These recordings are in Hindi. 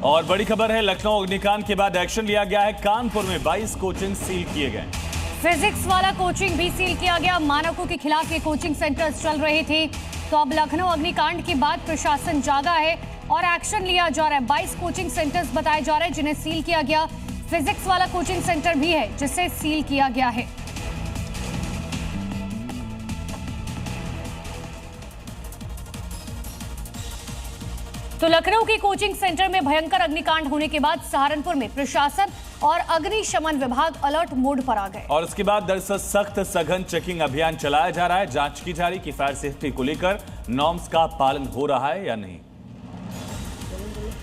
और बड़ी खबर है, लखनऊ अग्निकांड के बाद एक्शन लिया गया है। कानपुर में 22 कोचिंग सील किए गए। फिजिक्स वाला कोचिंग भी सील किया गया। मानकों के खिलाफ ये कोचिंग सेंटर्स चल रहे थे। तो अब लखनऊ अग्निकांड के बाद प्रशासन जागा है और एक्शन लिया जा रहा है। 22 कोचिंग सेंटर्स बताए जा रहे हैं जिन्हें सील किया गया। फिजिक्स वाला कोचिंग सेंटर भी है जिसे सील किया गया है। तो लखनऊ के कोचिंग सेंटर में भयंकर अग्निकांड होने के बाद सहारनपुर में प्रशासन और अग्निशमन विभाग अलर्ट मोड पर आ गए। और इसके बाद दरअसल सख्त सघन चेकिंग अभियान चलाया जा रहा है। जांच की जा रही कि फायर सेफ्टी को लेकर नॉर्म्स का पालन हो रहा है या नहीं।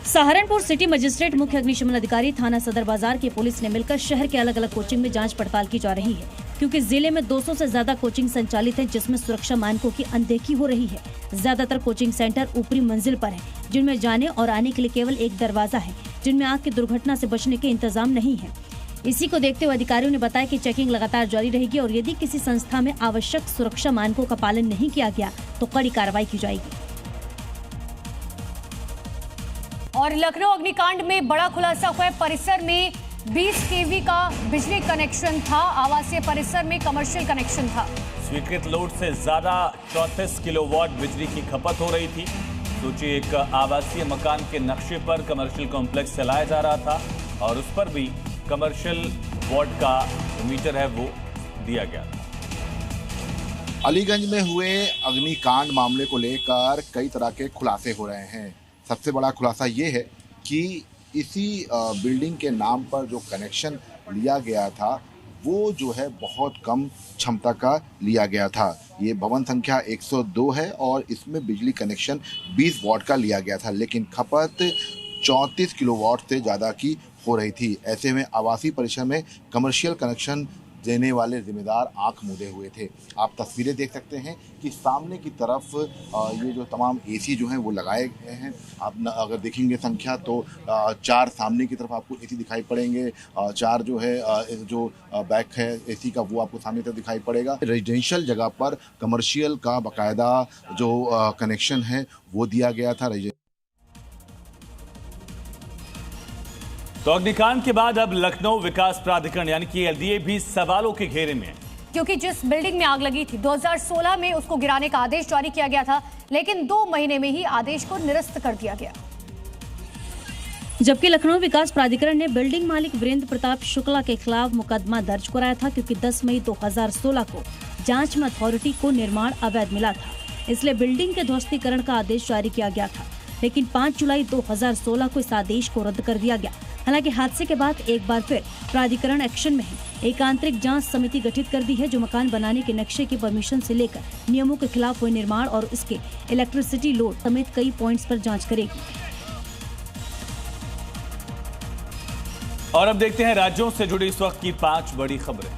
सहारनपुर सिटी मजिस्ट्रेट, मुख्य अग्निशमन अधिकारी, थाना सदर बाजार की पुलिस ने मिलकर शहर के अलग अलग कोचिंग में जांच पड़ताल की जा रही है, क्योंकि जिले में 200 से ज्यादा कोचिंग संचालित हैं, जिसमें सुरक्षा मानकों की अनदेखी हो रही है। ज्यादातर कोचिंग सेंटर ऊपरी मंजिल पर हैं, जिनमें जाने और आने के लिए केवल एक दरवाजा है, जिनमें आग की दुर्घटना से बचने के इंतजाम नहीं है। इसी को देखते हुए अधिकारियों ने बताया कि चेकिंग लगातार जारी रहेगी और यदि किसी संस्था में आवश्यक सुरक्षा मानकों का पालन नहीं किया गया तो कड़ी कार्रवाई की जाएगी। और लखनऊ अग्निकांड में बड़ा खुलासा हुआ है। परिसर में 20 केवी का बिजली कनेक्शन था। आवासीय परिसर में कमर्शियल कनेक्शन था। स्वीकृत लोड से ज्यादा 34 किलोवाट बिजली की खपत हो रही थी। सोचिए, एक आवासीय मकान के नक्शे पर कमर्शियल कॉम्प्लेक्स चलाया जा रहा था और उस पर भी कमर्शियल वाट का मीटर है वो दिया गया था। अलीगंज में हुए अग्निकांड मामले को लेकर कई तरह के खुलासे हो रहे हैं। सबसे बड़ा खुलासा ये है कि इसी बिल्डिंग के नाम पर जो कनेक्शन लिया गया था वो जो है बहुत कम क्षमता का लिया गया था। ये भवन संख्या 102 है और इसमें बिजली कनेक्शन 20 वाट का लिया गया था, लेकिन खपत 34 किलोवाट से ज़्यादा की हो रही थी। ऐसे में आवासीय परिसर में कमर्शियल कनेक्शन देने वाले जिम्मेदार आंख मूंदे हुए थे। आप तस्वीरें देख सकते हैं कि सामने की तरफ ये जो तमाम एसी जो हैं वो लगाए गए हैं। आप अगर देखेंगे संख्या तो 4 सामने की तरफ आपको एसी दिखाई पड़ेंगे, 4 जो है जो बैक है एसी का वो आपको सामने तरफ दिखाई पड़ेगा। रेजिडेंशियल जगह पर कमर्शियल का बाकायदा जो कनेक्शन है वो दिया गया था। तो अग्निकांड के बाद अब लखनऊ विकास प्राधिकरण यानी कि एलडीए भी सवालों के घेरे में है, क्योंकि जिस बिल्डिंग में आग लगी थी 2016 में उसको गिराने का आदेश जारी किया गया था, लेकिन 2 महीने में ही आदेश को निरस्त कर दिया गया। जबकि लखनऊ विकास प्राधिकरण ने बिल्डिंग मालिक वीरेंद्र प्रताप शुक्ला के खिलाफ मुकदमा दर्ज कराया था, क्योंकि 10 मई 2016 को जांच में अथॉरिटी को निर्माण अवैध मिला था, इसलिए बिल्डिंग के ध्वस्तीकरण का आदेश जारी किया गया था। लेकिन 5 जुलाई 2016 को इस आदेश को रद्द कर दिया गया। हालांकि हादसे के बाद एक बार फिर प्राधिकरण एक्शन में है। एक आंतरिक जांच समिति गठित कर दी है, जो मकान बनाने के नक्शे की परमिशन से लेकर नियमों के खिलाफ हुए निर्माण और इसके इलेक्ट्रिसिटी लोड समेत कई पॉइंट्स पर जांच करेगी। और अब देखते हैं राज्यों से जुड़ी इस वक्त की 5 बड़ी खबरें।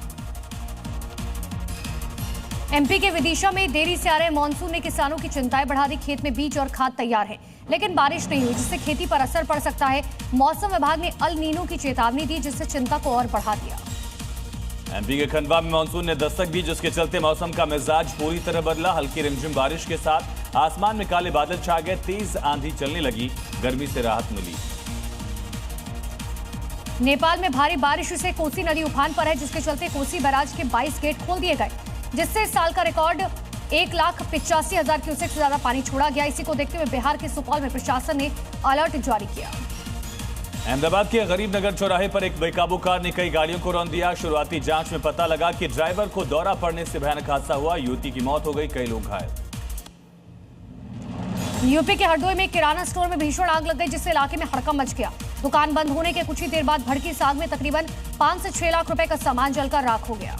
एमपी के विदिशा में देरी से आ रहे मानसून ने किसानों की चिंताएं बढ़ा दी। खेत में बीज और खाद तैयार है, लेकिन बारिश नहीं हुई, जिससे खेती पर असर पड़ सकता है। मौसम विभाग ने अल नीनो की चेतावनी दी, जिससे चिंता को और बढ़ा दिया। एमपी के खंडवा में मानसून ने दस्तक दी, जिसके चलते मौसम का मिजाज पूरी तरह बदला। हल्की रिमझिम बारिश के साथ आसमान में काले बादल छा गए, तेज आंधी चलने लगी, गर्मी से राहत मिली। नेपाल में भारी बारिश से कोसी नदी उफान पर है, जिसके चलते कोसी बैराज के 22 गेट खोल दिए गए, जिससे इस साल का रिकॉर्ड 1,85,000 क्यूसेक से ज्यादा पानी छोड़ा गया। इसी को देखते हुए बिहार के सुपौल में प्रशासन ने अलर्ट जारी किया। अहमदाबाद के गरीब नगर चौराहे पर एक बेकाबू कार ने कई गाड़ियों को रौंद दिया। शुरुआती जांच में पता लगा कि ड्राइवर को दौरा पड़ने से भयानक हादसा हुआ। युवती की मौत हो गई, कई लोग घायल। यूपी के हरदोई में किराना स्टोर में भीषण आग लग गई, जिससे इलाके में हड़कंप मच गया। दुकान बंद होने के कुछ ही देर बाद भड़की इस आग में तकरीबन 5 से 6 लाख रुपए का सामान जलकर राख हो गया।